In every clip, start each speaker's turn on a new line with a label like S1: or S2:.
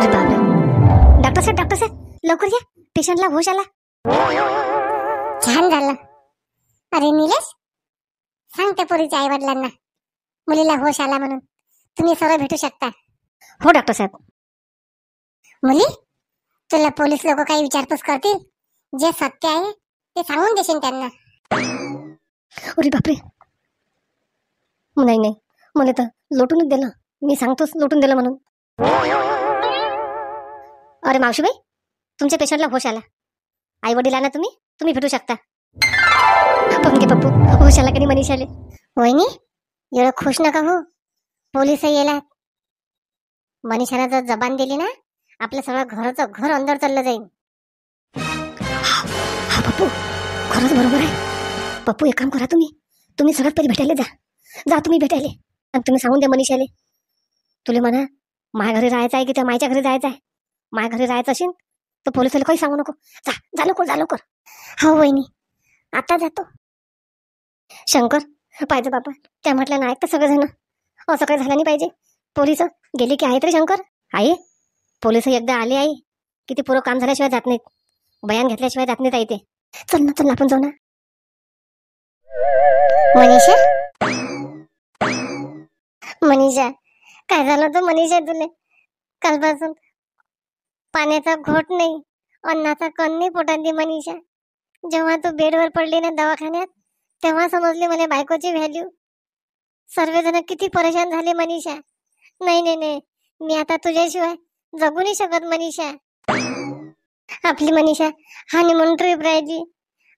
S1: अरे बापरे, डॉक्टर साहेब लवकर या, पेशंटला होश आला.
S2: छान झालं. अरे निलेश, सांग त्या पोरीच्या आई वडिलांना मुलीला होश आला म्हणून. तुम्ही सरळ भेटू शकता.
S1: हो डॉक्टर साहेब.
S2: मुली, तुला पोलीस लोक काही विचारपूस करतील, जे सत्य आहे ते सांगून देशील त्यांना.
S1: अरे बापरे, नाही मला तर लोटूनच दिलं. मी सांगतोच लोटून दिलं म्हणून. अरे मावशीबाई, तुमच्या पेशंटला होश आला. आई वडिलांना तुम्ही भेटू शकता. पण घे पप्पू, होश आला कधी मनीषाले.
S2: वहिनी, एवढं खुश नका हो. पोलिस येला. मनीषाला जर जबान दिली ना, आपलं सगळं घराचं घर अंदर चाललं जाईल.
S1: हा पप्पू, खरंच बरोबर आहे. पप्पू एक काम करा, तुम्ही सगळ्यात पहिले भेटायला जा तुम्ही भेटायले. आणि तुम्ही सांगून द्या मनीषाले, तुले म्हणा माझ्या घरी राहायचं आहे की त्या मायच्या घरी जायचं आहे. माझ्या घरी राहायचं असेल तर पोलिसाला काही सांगू नको. जा लवकर.
S2: हो वहिनी, आता जातो.
S1: शंकर पाहिजे बाबा, त्या म्हटल्या नाही तर सगळेजण. असं काही झालं नाही पाहिजे. पोलिस गेले की आहेत रे शंकर. आई, पोलिस एकदा आले आई की ते पुरं काम झाल्याशिवाय जात नाहीत. बयान घेतल्याशिवाय जात नाहीत आई ते. चल ना आपण जाऊ ना.
S2: मनीषा, काय झालं होतं मनीषा तुले? कालपासून पाण्याचा घोट नाही, अन्नाचा कण नाही पोटात मनीषा. जेव्हा तू बेडवर पडली ना दवाखान्यात, तेव्हा समजली मला बायकोची व्हॅल्यू. सर्वजण किती परेशान झाले मनीषा. नाही, मी आता तुझ्याशिवाय जगू नाही शकत मनीषा. आपली मनीषा हनीमून ट्रिप राहायची,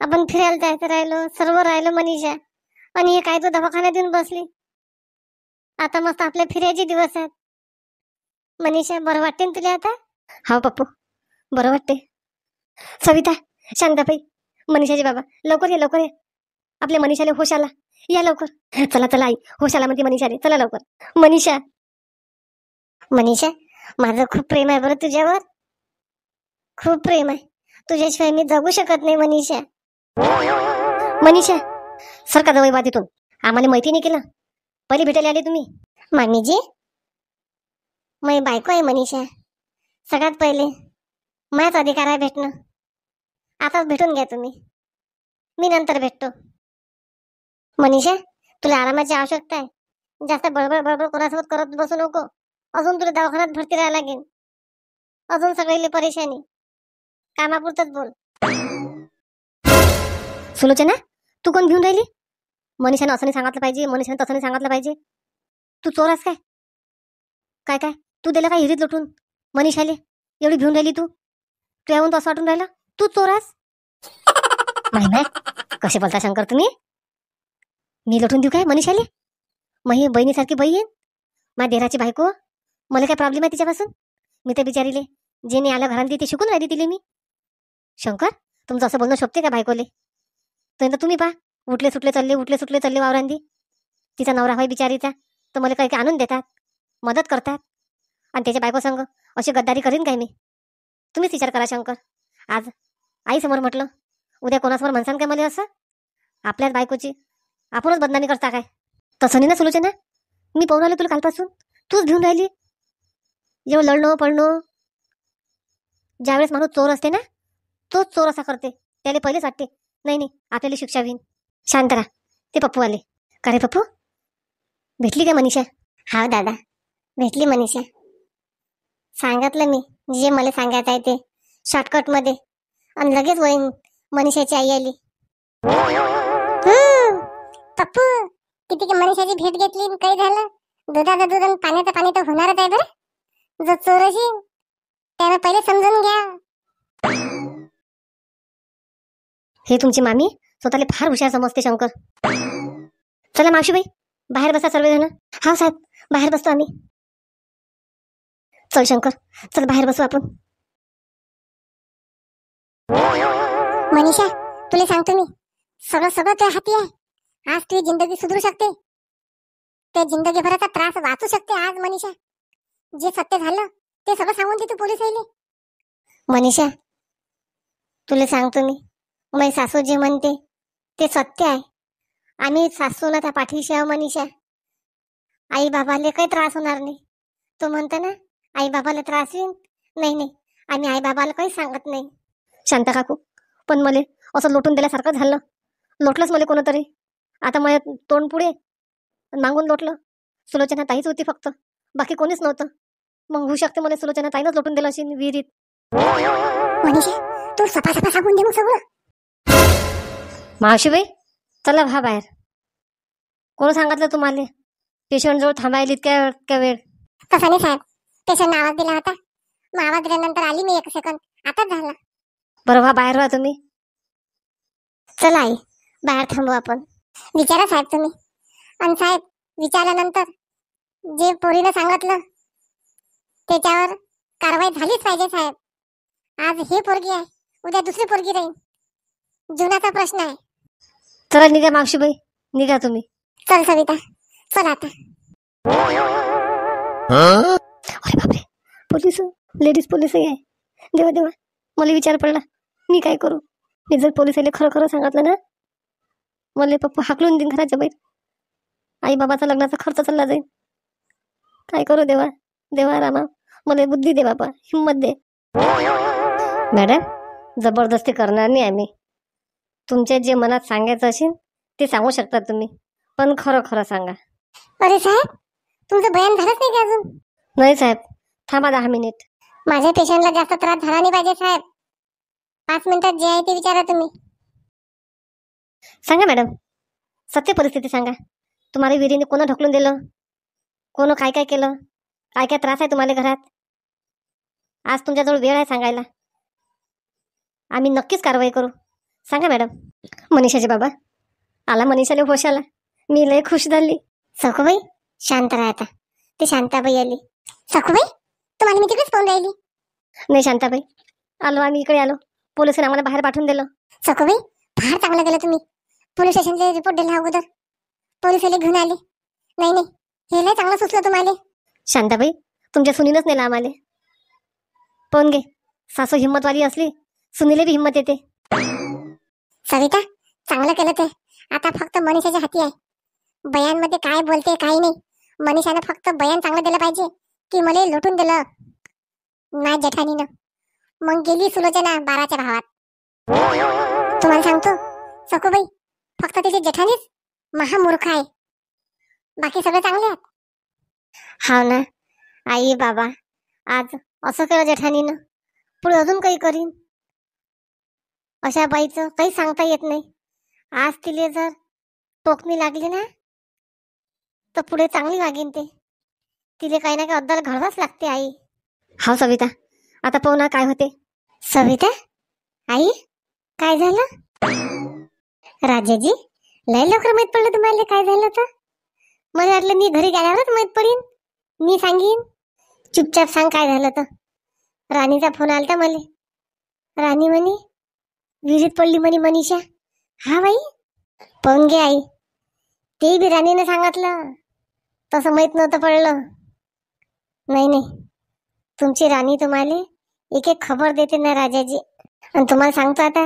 S2: आपण फिरायला जायचं राहिलो, सर्व राहिलो मनीषा. आणि हे काय तू दवाखान्यात येऊन बसली. आता मस्त आपले फिरायचे दिवस आहेत मनीषा. बरं वाटते ना तुला आता?
S1: हा पप्पू, बरं वाटते. सविता, शांताबाई, मनीषाचे बाबा, लवकर ये. आपल्या मनीषाला होश आला. या लवकर. चला आई, होश आला म्हणते मनीषाले. चला लवकर.
S2: मनीषा, माझं खूप प्रेम आहे बरं तुझ्यावर. खूप प्रेम आहे. तुझ्याशिवाय मी जगू शकत नाही
S1: मनीषा सरका जवळ बा तिथून. आम्हाला माहिती नाही केलं, पहिले भेटायला आले तुम्ही.
S2: मामीजी, मै बायको आहे मनीषा. सगळ्यात पहिले माझाच अधिकार आहे भेटणं. आताच भेटून घ्या तुम्ही, मी नंतर भेटतो. मनीषा, तुला आरामाची आवश्यकता आहे. जास्त बडबड कोणासोबत करत बसू नको. अजून तुला दवाखान्यात भरती राहायला लागेल. अजून सगळी परेशानी. कामापुरतच बोल.
S1: सुलोचना, तू कोण घेऊन राहिली? मनीषानं असं नाही सांगितलं पाहिजे, मनीषानं तसं नाही सांगितलं पाहिजे. तू चोरास काय तू दिला काय हिरीत लुटून मनीषाले? एवढी घेऊन राहिली तू येऊन तर असं वाटून राहिलं तू चोरास. माय कसे बोलता शंकर तुम्ही? मी लुटून देऊ काय मनीषाले? मग ही बहिणीसारखी बहीण, माझ्या देराची बायको, मला काय प्रॉब्लेम आहे तिच्यापासून? मी तर बिचारीले जे नाही आलं घरात ते शिकून राहिली तिले मी. शंकर, तुमचं असं बोलणं शोभते का बायकोले? तुम्ही पहा, उठले सुटले चालले वावरांदी. तिचा नवरा होय बिचारीचा, तर मला काही आणून देतात, मदत करतात. आणि त्याच्या बायको संग अशी गद्दारी करीन काय मी? तुम्हीच विचार करा शंकर. आज आईसमोर म्हटलं, उद्या कोणासमोर म्हणसान काय मला असं? आपल्याच बायकोची आपणच बदनामी करता काय? तसं नाही ना सुलोचना. मी पाहून आलो तुला कालपासून, तूच घेऊन राहिली. एवढं लढणं पळणं. ज्यावेळेस माणूस चोर असते ना, तोच चोर असा करते. त्याला पहिलेच वाटते नाही आपल्याला शिक्षा होईन. शांत राहा. ते पप्पू आले. का रे पप्पू, भेटली का मनीषा?
S2: हा दादा, भेटली मनीषा. सांगितलं मी जे मला सांगायचं आहे ते शॉर्टकट मध्ये, आणि लगेच वहीन मनीषाची आई आली. पप्पू, किती की मनीषाची भेट घेतली, काही झालं? दुधाचं दूध आणि पाण्याचं पाणी तर होणारच आहे बरं. जो चोर असेल त्याला पहिले समजून घ्या.
S1: हे तुमची मामी स्वतःला फार हुशार समजते शंकर. चला मावशीबाई, बाहेर बसा सर्वजण. हा साहेब, बाहेर बसतो आम्ही. चल शंकर, चल बाहेर बसू आपण.
S2: मनीषा, तुला सांगतो मी, सगळं तुझ्या हाती आहे. आज तुझी जिंदगी सुधरू शकते. त्या जिंदगीभराचा त्रास वाचू शकते आज मनीषा. जे सत्य झालं ते सगळं सांगून दे तू पोलीस आले. मनीषा, तुला सांगतो मी सासू जे म्हणते ते सत्य आहे. आम्ही सासूला त्या पाठीशी आहो मनीषा. आई बाबाले काही त्रास होणार नाही. तो म्हणतो ना, आई बाबाला त्रास होईल नाही नाही, आम्ही आई बाबाला काही सांगत नाही.
S1: शांता काकू, पण मला असं लोटून दिल्यासारखं झालं. लोटलंच मला कोणतरी. आता माझ्या तोंड पुढे आणि मागून लोटलं. सुलोचना ताईच होती फक्त, बाकी कोणीच नव्हतं. मग होऊ शकते मला सुलोचना ताईनंच लोटून दिलं असेल विहिरीत.
S2: मनीषा, तू सफा सांगून दे मग सगळं.
S1: मावशीबाई, चला व्हा बाहेर. कोण सांगितलं तुम्हाला पेशंट जवळ थांबायला इतक्या वेळ?
S2: तसं नाही साहेब, पेशंटने आवाज दिला होता, मग आवाज दिल्यानंतर आली मी 1 सेकंद, आताच झाला.
S1: बरं व्हा बाहेर, व्हा तुम्ही.
S2: चला आई, बाहेर थांबू आपण. विचारा साहेब तुम्ही. आणि साहेब, विचारल्यानंतर जे पोरीनं सांगितलं त्याच्यावर कारवाई झालीच पाहिजे साहेब. आज हे पोरगी आहे, उद्या दुसरी पोरगी राहील. जीवनाचा प्रश्न आहे.
S1: चला निघा मावशीबाई, निघा तुम्ही.
S2: चल सविता, चल आता.
S1: अरे बापरे, पोलीस, लेडीज पोलीसही आहे. देवा देवा, मला विचार पडला मी काय करू. मी जर पोलिसाला खरं खरं सांगितलं ना, मला पप्पा हाकलून देईन घराच्या बाहेर. आई बाबाचा लग्नाचा खर्च चालला जाईल. काय करू देवा, देवा रामा, मला बुद्धी दे बाबा, हिम्मत दे. मॅडम, जबरदस्ती करणार नाही आम्ही. तुमच्या जे मनात सांगायचं असेल ते सांगू शकता तुम्ही, पण खरं खरं सांगा.
S2: अरे साहेब, तुमचं बयान झालंच नाही का अजून?
S1: नाही साहेब, थांबा 10 मिनिट.
S2: माझ्या पेशंटला जास्त त्रास झाला नाही पाहिजे साहेब. 5 मिनिटात जे आहे ते विचारा तुम्ही.
S1: सांगा मॅडम, सत्य परिस्थिती सांगा. तुम्हाला विहिरीने कोण ढकलून दिलं, कोण काय काय केलं, काय काय त्रास आहे तुम्हाला घरात. आज तुमच्याजवळ वेळ आहे सांगायला. आम्ही नक्कीच कारवाई करू. सांगा मॅडम. मनीषाचे बाबा आला, मनीषाला होश आला. मी लय खुश झाली.
S2: सखूबाई, शांत राहा आता. ते शांताबाई आली. सखूबाई, तुम्हाला मी तिकडेच पाहून राहिली.
S1: नाही शांताबाई, आलो आम्ही, इकडे आलो. पोलिसांनी आम्हाला बाहेर पाठवून दिलं.
S2: सखूबाई, फार चांगलं केलं तुम्ही. पोलीस स्टेशनला रिपोर्ट दिला अगोदर, पोलिसाला घेऊन आले. नाही नाही, हे लय चांगलं सुचलं तुम्हाला.
S1: शांताबाई, तुमच्या सुनीनच नेला आम्हाला. पण गे, सासू हिंमतवाली असली, सुनीला बी हिंमत येते.
S2: सविता, चांगलं केलं ते. आता फक्त मनीषाच्या हाती आहे. बयानमध्ये काय बोलते काही नाही. मनीषानं फक्त बयान चांगलं दिलं पाहिजे की मला लुटून दिलं नाही जेठानीनं. मग गेली सुलोचना 12च्या भावात. तुम्हाला सांगतो सखूबाई, फक्त तिची जेठानीच महामूर्ख आहे, बाकी सगळे चांगले आहेत.
S1: हाव ना आई बाबा, आज असं केलं जेठानीनं, पुढे अजून काही करीन. अशा बाईचं काही सांगता येत नाही. आज तिले जर टोकणी लागली ना, तर पुढे चांगली वागीन ते. तिले काही ना काही अद्दल घडवाच लागते आई. हा सविता, आता पाहू ना काय होते.
S2: सविता, आई, काय झालं? राजाजी, लय लवकर माहित पडलं तुम्हाला काय झालं तर. मला वाटलं मी घरी गेल्यावरच माहित पडीन, मी सांगीन. चुपचाप सांग काय झालं तर. राणीचा फोन आलता मला. राणी म्हणे विहिरीत पडली म्हणे मनीषा. हा बाई, पाहून घे आई. ते बी राणीनं सांगितलं, तसं माहित नव्हतं पडलं. नाही नाही, तुमची राणी तुम्हाला एक एक खबर देते ना राजाजी. आणि तुम्हाला सांगतो आता,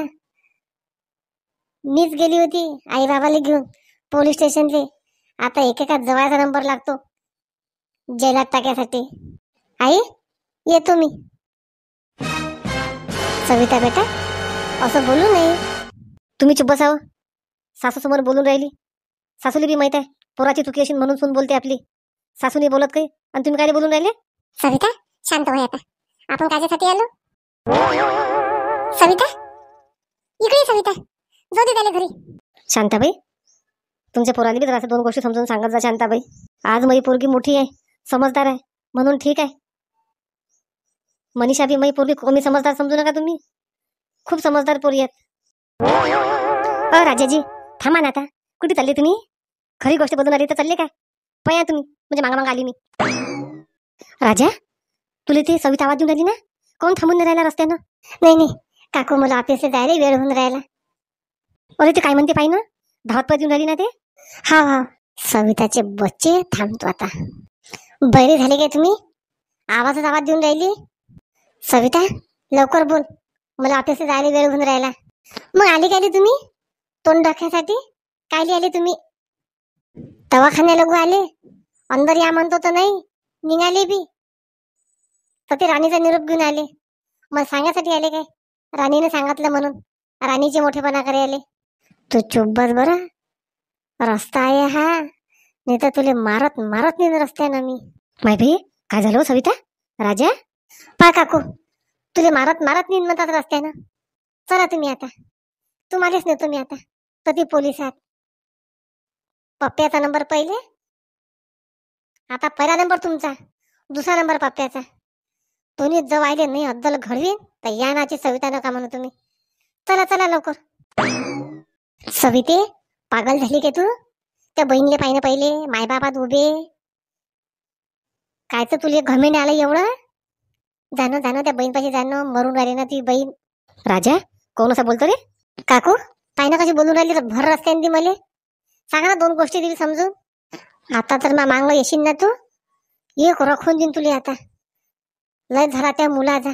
S2: मीच गेली होती आई बाबाला घेऊन पोलीस स्टेशनले. आता एकेका जवळचा नंबर लागतो जेलात टाक्यासाठी. आई, येतो मी. सविता बेटा, असं बोलू नये.
S1: तुम्ही चुप बसावं. सासू समोर बोलून राहिली. सासूला बी माहित आहे पोराची चुकी अशी म्हणून सून बोलते आपली. सासूने बोलत काही आणि तुम्ही काय बोलून राहिले.
S2: सविता, शांत व्हा आता. आपण कायच्यासाठी आलो? सविता, इकडे सविता, जाऊ दे त्याला घरी.
S1: शांताबाई, तुमच्या पोराला बी जरा 2 गोष्टी समजून सांगत जा शांताबाई. आज माझी पोरगी मोठी आहे, समजदार आहे, म्हणून ठीक आहे. मनीषा बी माझी पोरगी कमी समजदार समजू नका तुम्ही. खूप समजदार पोरी आहेत. राजाजी, थांबा ना आता. कुठे चालले तुम्ही? खरी गोष्ट बदलून आली तर चालले काय? पया तुम्ही, म्हणजे मागा आली मी. राजा, तुला ते सविता आवाज देऊन राहिली ना, कोण थांबून राहिला रस्त्यानं?
S2: नाही नाही काकू, मला ऑफिसला जायला वेळ होऊन राहिला.
S1: अरे ते काय म्हणते पाहि ना, धावत पळत येऊन राहिली ना ते.
S2: हा हा, सविताचे बच्चे, थांबतो आता. बरी झाली काय तुम्ही? आवाज देऊन राहिली. सविता, लवकर बोल, मला ऑफिसला जायला वेळ होऊन राहिला. मग आली काय तुम्ही तोंड दाखवायसाठी? काय आले तुम्ही? दवाखान्याला आले, अंदर या म्हणतो तर नाही निघाले बी. तर ते राणीचा निरोप घेऊन आले. मग सांगायसाठी आले काय? राणीने सांगितलं म्हणून राणीचे मोठेपणा करे आले. तू चुप बस बरं. रस्ता आहे हा, नाही तर तुले मारत मारत नेन रस्त्यानं मी.
S1: माय बाई, काय झालं हो सविता? राजा,
S2: पा काकू, तुले मारत मारत नेन म्हणतात रस्त्यानं. चला तुम्ही आता, तुम्हालाच नेतो मी आता. तर ती पोलिसात पप्प्याचा नंबर पहिले, आता पहिला नंबर तुमचा, दुसरा नंबर पप्प्याचा. दोन्ही जव आले नाही अद्दल घडवीन तर या नाची सविता नका म्हणू तुम्ही. चला चला लवकर. सविते, पागल झाली के तू? त्या बहिणीला पाहिजे पहिले, मायबापात उभे. काय तर तुला घमेंड आलं एवढं? जाणं जाणं त्या बहीणपाशी जाणं, मरून राहिले ना ती बहीण.
S1: राजा, कोण असं बोलतो रे?
S2: काकू, पाय ना कशी बोलून राहिली तर भर रस्त्याने ती मले. सांगा ना, 2 गोष्टी दिली समजून. आता तर मांग येशील ना तू, एक रखून देईन तुला आता. लय झाला त्या मुलाचा,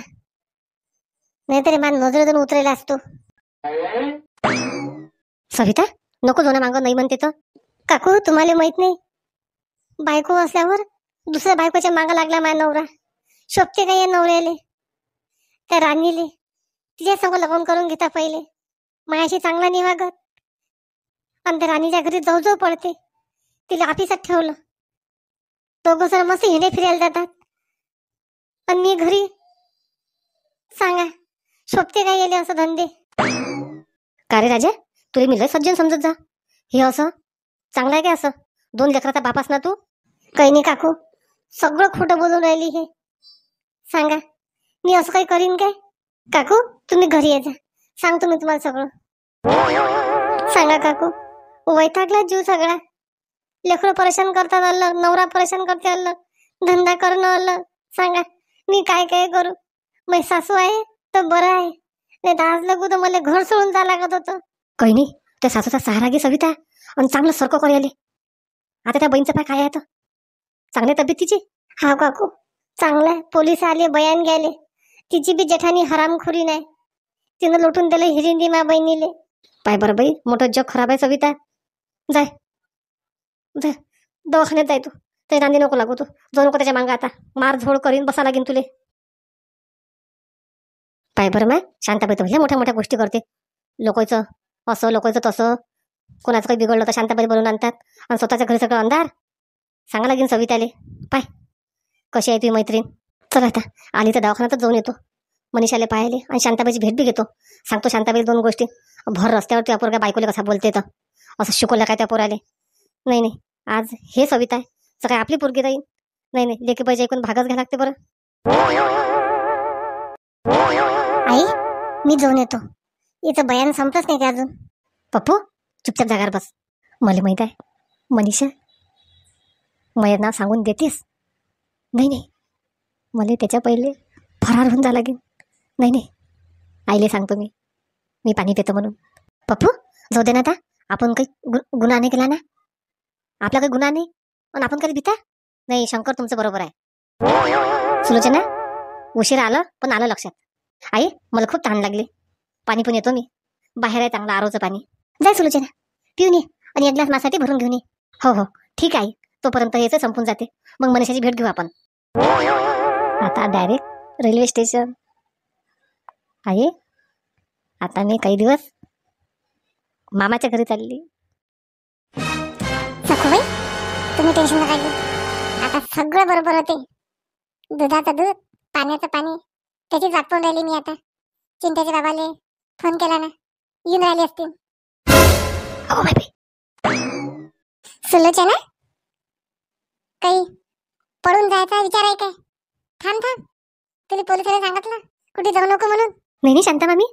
S2: नाहीतरी मान नजरेतून उतरेला असतो.
S1: सविता, नको जोना मागं नाही म्हणते तर.
S2: काकू, तुम्हाला माहित नाही, बायको असल्यावर दुसऱ्या बायकोच्या मागं लागला माझा नवरा. शोभते काय या नवऱ्याले? त्या राणीले तिच्या संग लग्न करून घेता पहिले, मायाशी चांगला नाही वागत. आणि त्या राणीच्या घरी जाऊ जाऊ पडते. तिला ऑफिसात ठेवलं, दोघं जण मस्त हिंडे फिरायला जातात, आणि मी घरी. सांगा, शोभते काय येले असं धंदे?
S1: का रे राजा, तुला मी लय सज्जन समजत जा. हे असं चांगलं आहे काय? असं 2 लेकराचा बापास ना तू?
S2: काही नाही काकू, सगळं खोटं बोलून राहिली हे. सांगा, मी असं काही करीन काय? काकू, तुम्ही घरी ये जा, सांगतो मी तुम्हाला सगळं. सांगा काकू, वैतागला जीव सगळा. लेकरं परेशान करतात आलं, नवरा परेशान करते आलं, धंदा करणं आलं. सांगा, मी काय काय करू? माझी सासू आहे तर बरं आहे, नाही तर आज लगू तर मला घर सोडून जा लागत होतं.
S1: काही नाही, त्या सासूचा सहारा घे सविता, आणि चांगलं सरको कर आले. आता त्या बहीणचं पाय काय आहे? तर चांगली तब्येत तिची?
S2: हा काकू, चांगला आहे. पोलीस आले, बयान गेले. तिची बी जेठानी हरामखोरी नाही, तिनं लुटून दिलं हिरिंदी मा बहिणीले.
S1: पाय बरं बाई, मोठं जग खराब आहे सविता. जाय जाय, दवाखान्यात जाय तू. ते नांदी नको लागू तू, जाऊ नको त्याच्या मागं. आता मार झोड करीन बसा लागेल तुले. पाय बरं माय, शांताबाई तर मोठ्या मोठ्या गोष्टी करते. लोकांचं असं, लोकांचं तसं, कोणाचं काही बिघडलं तर शांताबाई बोलून आणतात, आणि स्वतःच्या घरी सगळं अंधार. सांगा लागेल सविताले. पाय कशी आहे तुझी मैत्रीण. चल आता, आली तर दवाखान्यातच जाऊन येतो, मनीषाले पाहिले, आणि शांताबाईची भेट बी घेतो. सांगतो शांताबाई 2 गोष्टी. भर रस्त्यावर त्या पोरगा बायकोले कसा बोलते, तर असं शिकवलं काय त्या पोराले? नाही नाही, आज हे सविता आहे तर काय आपली पोरगी राहील? नाही नाही, लेकी पाहिजे ऐकून भागच घ्या लागते बरं.
S2: आई, मी जाऊन येतो. इथं बयान संपलंच नाही ते अजून.
S1: पप्पू, चुपचाप जागार बस. मला माहित आहे मनीषा, माझं नाव सांगून देतेस? नाही नाही, मला त्याच्या पहिले फरार होऊन जा लागेल. नाही नाही, आईले सांगतो मी पाणी पितो म्हणून. पप्पू, जाऊ दे ना आता. आपण काही गुन्हा नाही केला ना? आपला काही गुन्हा नाही, आणि आपण कधी भीता नाही. शंकर तुमचं बरोबर आहे. सुलोचना, उशीर आलं पण आलं लक्षात. आई, मला खूप तहान लागली, पाणी पण येतो मी. बाहेर आहे चांगलं आरोचं पाणी.
S2: जाय सुलोचना, पिऊन ये, आणि 1 ग्लास माझ्यासाठी भरून घेऊन ये.
S1: हो हो, ठीक आहे. तोपर्यंत हेच संपून जाते, मग मनीषाची भेट घेऊ आपण. आता डायरेक्ट रेल्वे स्टेशन. आहे आता मी काही दिवस मामाच्या घरी चालली.
S2: सखूबाई, तुम्ही टेन्शन नका घेऊ, आता सगळं बरोबर होते. दुधाचं दूध, पाण्याचं पाणी, त्याची जात पाहून राहिली मी आता. चिंट्याच्या बाबाले फोन केला ना, येऊन राहिले असतील.
S1: हो बाई.
S2: सुलोचना, काही पळून जायचा विचार आहे काय? थांब थांब, तुला पोलिसांनी सांगितलं कुठे जाऊ नको म्हणून?
S1: नाही नाही शांता मामी,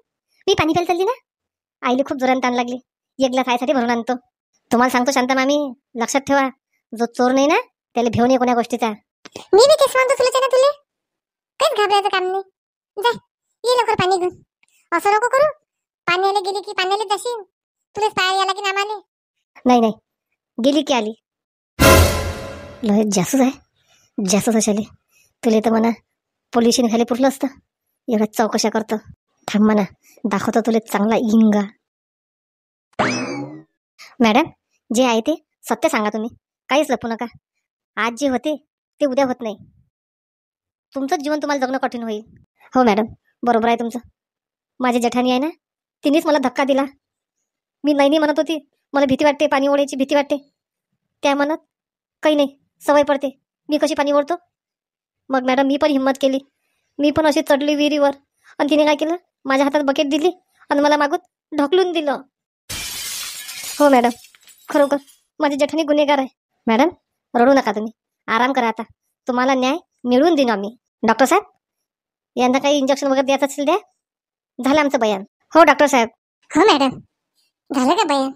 S1: मी पाणी प्यायला चालली ना. आईला खूप जोरात ताण लागली, 1 ग्लास आईसाठी भरून आणतो. तुम्हाला सांगतो शांता मामी, लक्षात ठेवा, जो चोर नाही ना त्याला भेवून ये कोण्या गोष्टीचा.
S2: मी बी तेच म्हणतो सुलोचना, तुले काहीच घाबरायचं काम नाही. जा, ये लवकर पाणी घेऊन. असं नको करू, पाण्याला गेली की पाण्याला जाशील, तुलाच पाय याला की नामाले.
S1: नाही नाही, गेली की आली. लय जासूस आहे, जासूस अशाले. तुले तर म्हणा पोलिशीने खाली पुरलं असतं, एवढ्या चौकशा करतो. थांब म्हणा, दाखवतो तुले चांगला इंगा. मॅडम, जे आहे ते सत्य सांगा तुम्ही, काहीच लपू नका. आज जे होते ते उद्या होत नाही. तुमचंच जीवन तुम्हाला जगणं कठीण होईल. हो मॅडम, बरोबर आहे तुमचं. माझी जेठाणी आहे ना, तिनेच मला धक्का दिला. मी नाही म्हणत होती, मला भीती वाटते, पाणी ओढायची भीती वाटते. त्या म्हणत काही नाही, सवय पडते, मी कशी पाणी ओढतो. मग मॅडम मी पण हिंमत केली, मी पण अशी चढली विहिरीवर. आणि तिने काय केलं, माझ्या हातात बकेट दिली आणि मला मागून ढकलून दिलं. हो मॅडम, खरोखर माझी जेठाणी गुन्हेगार आहे. मॅडम रडू नका तुम्ही, आराम करा आता, तुम्हाला न्याय मिळवून देईन आम्ही. डॉक्टर साहेब, यांना काही इंजेक्शन वगैरे द्यायचं असेल द्या. झालं आमचं बयान. हो डॉक्टर साहेब.
S2: हो मॅडम, झालं का बयान?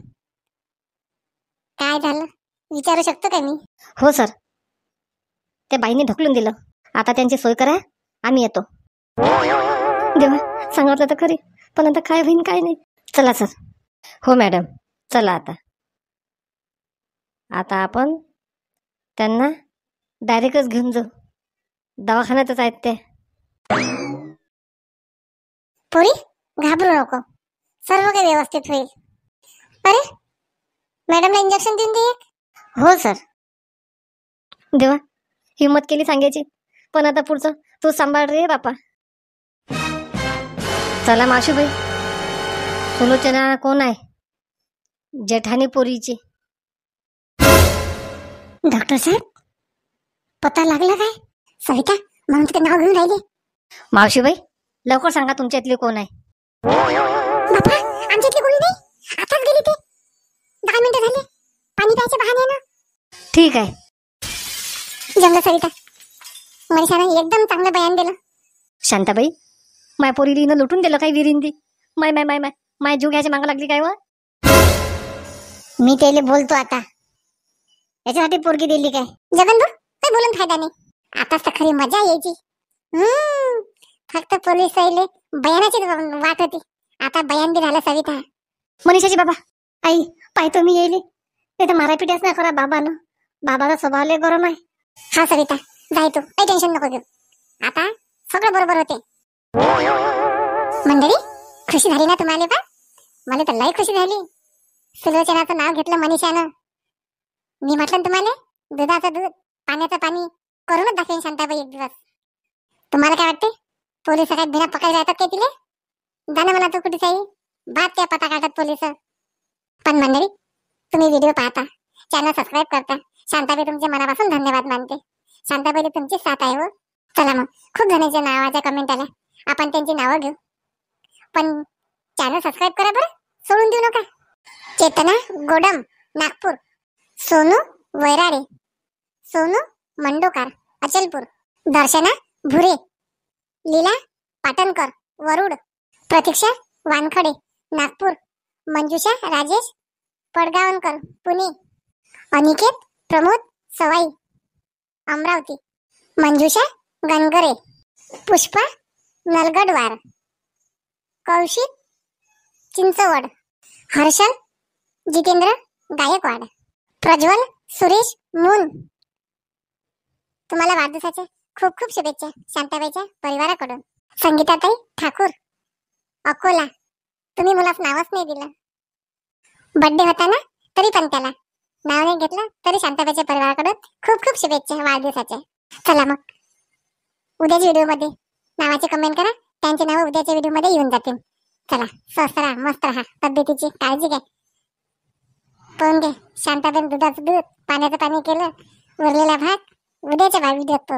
S2: काय झालं विचारू शकतो का मी?
S1: हो सर, त्या बाईने ढकलून दिलं. आता त्यांची सोय करा, आम्ही येतो. देवा, सांगितलं तर खरी, पण आता काय होईन काय नाही. चला सर. हो मॅडम, चला आता. आता आपण त्यांना डायरेक्टच घेऊन जाऊ, दवाखान्यातच आहेत ते.
S2: पोरी घाबरू नको, सर्व काही व्यवस्थित होईल. अरे मॅडमला इंजेक्शन देऊन दे एक.
S1: हो सर. देवा, हिम्मत केली सांगायची, पण आता पुढचं तू सांभाळ रे बापा. चला मावशीबाई, सुलोचना कोण आहे? जेठाणी पोरीची.
S2: डॉक्टर साहेब, पता लागला काय? सविता म्हणून ते नाव घेऊन राहिले.
S1: मावशीबाई, लवकर सांगा तुमच्यातली कोण आहे?
S2: बापा, आमच्यातले कोणी नाही, आताच गेली ते. 10 मिनिटं झाले, पाणी प्यायचे बहाणे ना.
S1: ठीक आहे.
S2: जमलं सविता, मनीषाने एकदम चांगलं बयान दिलं.
S1: शांताबाई, माय पोरीलीनं लुटून दिलं काय विरिंदी? माय माय माय माय माय जीव घ्यायची मागं लागली काय व?
S2: मी त्याला बोलतो आता, याच्यासाठी पोरगी दिली काय? जगन भाऊ, काय बोलून फायदा नाही. आताच तर खरी मजा यायची. फक्त पोलीस आले, बयानाची वाट होती. आता बयान बी झालं सविता.
S1: मनीषाची बाबा, आई पाहतो मी येईल, नाही तर मारापिटीच नाही करा बाबानं. बाबाचा स्वभाव लय गरम आहे.
S2: हा सविता, जाय तू, काही टेन्शन नको घेऊ. आता सगळं बरोबर होते. मंडळी, खुशी झाली ना तुम्हाला? पण मला तर लय खुशी झाली. सुलोचनाचं नाव घेतलं मनीषानं. मी म्हटलं तुम्हाला, दुधाचं दूध, पाण्याचं पाणी करूनच दाखवेन शांताबाई एक दिवस. तुम्हाला काय वाटते, पोलीस काय बिना पकडले राहतात काय तिले? जाणं मला तू कुठे जाई, बात त्या पता काढतात पोलीस. पण मंडळी, तुम्ही व्हिडिओ पाहता, चॅनल सबस्क्राईब करता, शांताबाई तुमचे मनापासून धन्यवाद मानते. शांताबाईला तुमची साथ आहे हो. चला मग, खूप जणांच्या नावाच्या कमेंट आल्या, आपण त्यांची नावं घेऊ. पण चॅनल सबस्क्राईब करा बरं, सोडून देऊ नका. चेतना गोडम नागपूर, सोनू वैराडे, सोनू मंडोकार अचलपूर, दर्शना भुरे, लीला पाटणकर वरुड, प्रतीक्षा वानखडे नागपूर, मंजुषा राजेश पडगावनकर पुणे, अनिकेत प्रमोद सवाई अमरावती, मंजुषा गणगरे, पुष्पा नलगडवार, कौशिक चिंचवड, हर्षल जितेंद्र गायकवाड, प्रज्वल सुरेश मून. तुम्हाला वाढदिवसाच्या खूप खूप शुभेच्छा शांताबाईच्या परिवाराकडून. संगीताताई ठाकूर अकोला, तुम्ही मुलास नावच नाही दिलं. बर्थडे होता ना, तरी पण त्याला नाव नाही घेतलं, तरी शांताबाईच्या परिवाराकडून खूप खूप शुभेच्छा वाढदिवसाच्या. चला मग, उद्याच्या व्हिडिओमध्ये नावाचे कमेंट करा, त्यांचे नाव उद्याच्या व्हिडिओमध्ये येऊन जातील. चला, स्वस्त राहा, मस्त राहा, तब्येतीची काळजी घ्या. पाहून घ्या, शांताबाई दुधाचं दूध, पाण्याचं पाणी केलं, उरलेला भात उद्याच्या व्हिडिओत.